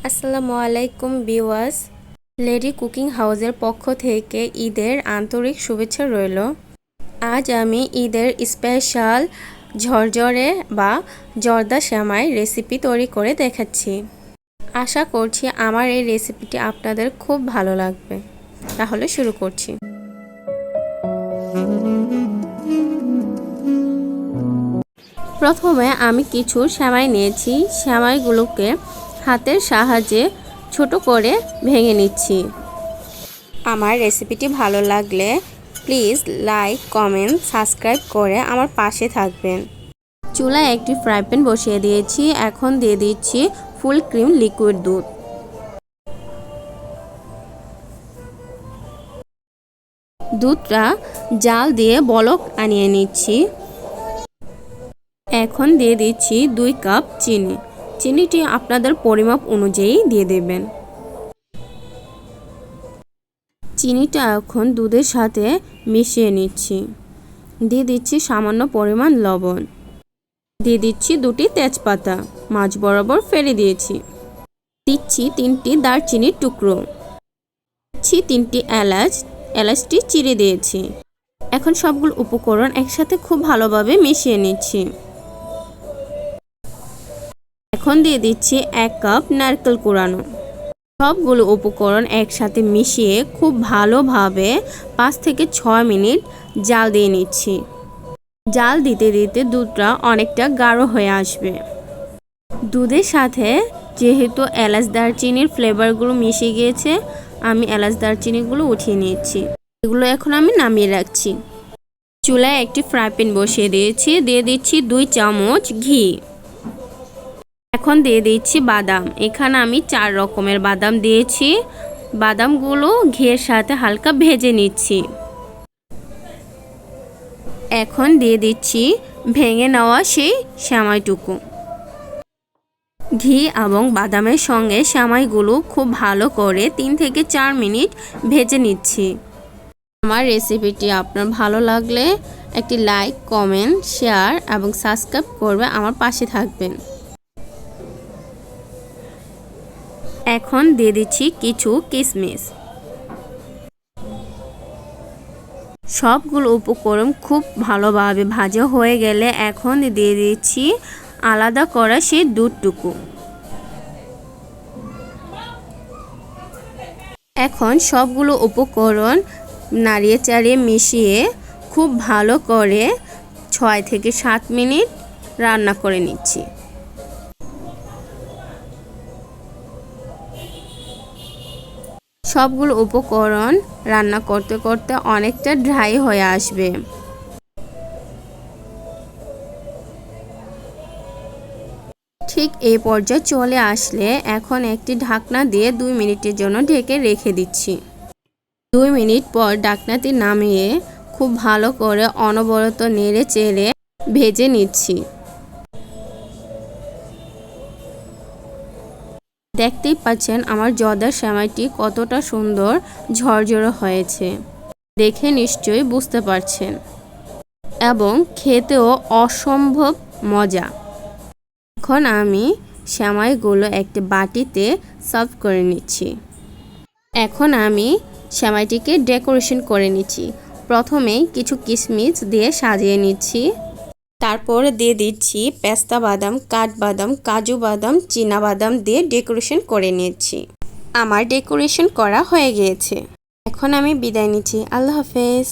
আসসালামু আলাইকুম viewers, lady cooking হাউসের পক্ষ থেকে ঈদের আন্তরিক শুভেচ্ছা রইল। আজ আমি ঈদের স্পেশাল ঝরঝরে বা জর্দা শ্যামাই রেসিপি তৈরি করে দেখাচ্ছি। আশা করছি আমার এই রেসিপিটি আপনাদের খুব ভালো লাগবে। তাহলে শুরু করছি। প্রথমে আমি কিছু শ্যামাই নিয়েছি। শ্যামাইগুলোকে হাতের সাহায্যে ছোট করে ভেঙে নিচ্ছি। আমার রেসিপিটি ভালো লাগলে প্লিজ লাইক, কমেন্ট, সাবস্ক্রাইব করে আমার পাশে থাকবেন। চুলায় একটি ফ্রাই প্যান বসিয়ে দিয়েছি। এখন দিয়ে দিচ্ছি ফুল ক্রিম লিকুইড দুধ। দুধটা জাল দিয়ে বলক আনিয়ে নিচ্ছি। এখন দিয়ে দিচ্ছি 2 কাপ চিনি। চিনিটি আপনাদের পরিমাপ অনুযায়ী দিয়ে দেবেন। চিনিটা এখন দুধের সাথে মিশিয়ে নিচ্ছি। দিয়ে দিচ্ছি সামান্য পরিমাণ লবণ। দিয়ে দিচ্ছি 2টি তেজপাতা মাঝ বরাবর ফেলে দিয়েছি। দিচ্ছি 3টি দারচিনির টুকরো। দিচ্ছি 3টি এলাচ, এলাচটি চিড়ে দিয়েছি। এখন সবগুলো উপকরণ একসাথে খুব ভালোভাবে মিশিয়ে নিচ্ছি। এখন দিয়ে দিচ্ছি 1 কাপ নারকেল কুড়ানো। সবগুলো উপকরণ একসাথে মিশিয়ে খুব ভালোভাবে 5 থেকে 6 মিনিট জাল দিয়ে নিচ্ছি। জাল দিতে দিতে দুধটা অনেকটা গাঢ় হয়ে আসবে। দুধের সাথে যেহেতু এলাচ দারচিনির ফ্লেভারগুলো মিশে গিয়েছে, আমি এলাচ দারচিনিগুলো উঠিয়ে নিচ্ছি। এগুলো এখন আমি নামিয়ে রাখছি। চুলায় একটি ফ্রাই প্যান বসিয়ে দিয়েছি। দিয়ে দিচ্ছি 2 চামচ ঘি। এখন দিয়ে দিচ্ছি বাদাম। এখানে আমি 4 রকমের বাদাম দিয়েছি। বাদামগুলো ঘিয়ের সাথে হালকা ভেজে নিচ্ছি। এখন দিয়ে দিচ্ছি ভেঙে নেওয়া সেই সেমাইটুকু। ঘি এবং বাদামের সঙ্গে সেমাইগুলো খুব ভালো করে 3 থেকে 4 মিনিট ভেজে নিচ্ছি। আমার রেসিপিটি আপনার ভালো লাগলে একটি লাইক, কমেন্ট, শেয়ার এবং সাবস্ক্রাইব করবে, আমার পাশে থাকবেন। এখন দিয়ে দিচ্ছি কিছু কিশমিশ। সবগুলো উপকরণ খুব ভালোভাবে ভাজা হয়ে গেলে এখন দিয়ে দিচ্ছি আলাদা করা সেই দুধটুকু। এখন সবগুলো উপকরণ নাড়িয়ে চাড়িয়ে মিশিয়ে খুব ভালো করে 6 থেকে 7 মিনিট রান্না করে নিচ্ছি। সবগুলো উপকরণ রান্না করতে করতে অনেকটা ড্রাই হয়ে আসবে। ঠিক এই পর্যায়ে চলে আসলে এখন একটি ঢাকনা দিয়ে 2 মিনিটের জন্য ঢেকে রেখে দিচ্ছি। 2 মিনিট পর ঢাকনাটি নামিয়ে খুব ভালো করে অনবরত নেড়ে চেড়ে ভেজে নিচ্ছি। দেখতেই পাচ্ছেন আমার জর্দার সেমাইটি কতটা সুন্দর ঝরঝরে হয়েছে। দেখে নিশ্চয়ই বুঝতে পারছেন, এবং খেতেও অসম্ভব মজা। এখন আমি সেমাইগুলো একটি বাটিতে সার্ভ করে নিচ্ছি। এখন আমি সেমাইটিকে ডেকোরেশন করে নিচ্ছি। প্রথমেই কিছু কিশমিশ দিয়ে সাজিয়ে নিচ্ছি। তারপর দিয়ে দিচ্ছি পেস্তা বাদাম, কাঠবাদাম, কাজু বাদাম, চীনা বাদাম দিয়ে ডেকোরেশন করে নিচ্ছি। আমার ডেকোরেশন করা হয়ে গিয়েছে। এখন আমি বিদায় নিচ্ছি। আল্লাহ হাফেজ।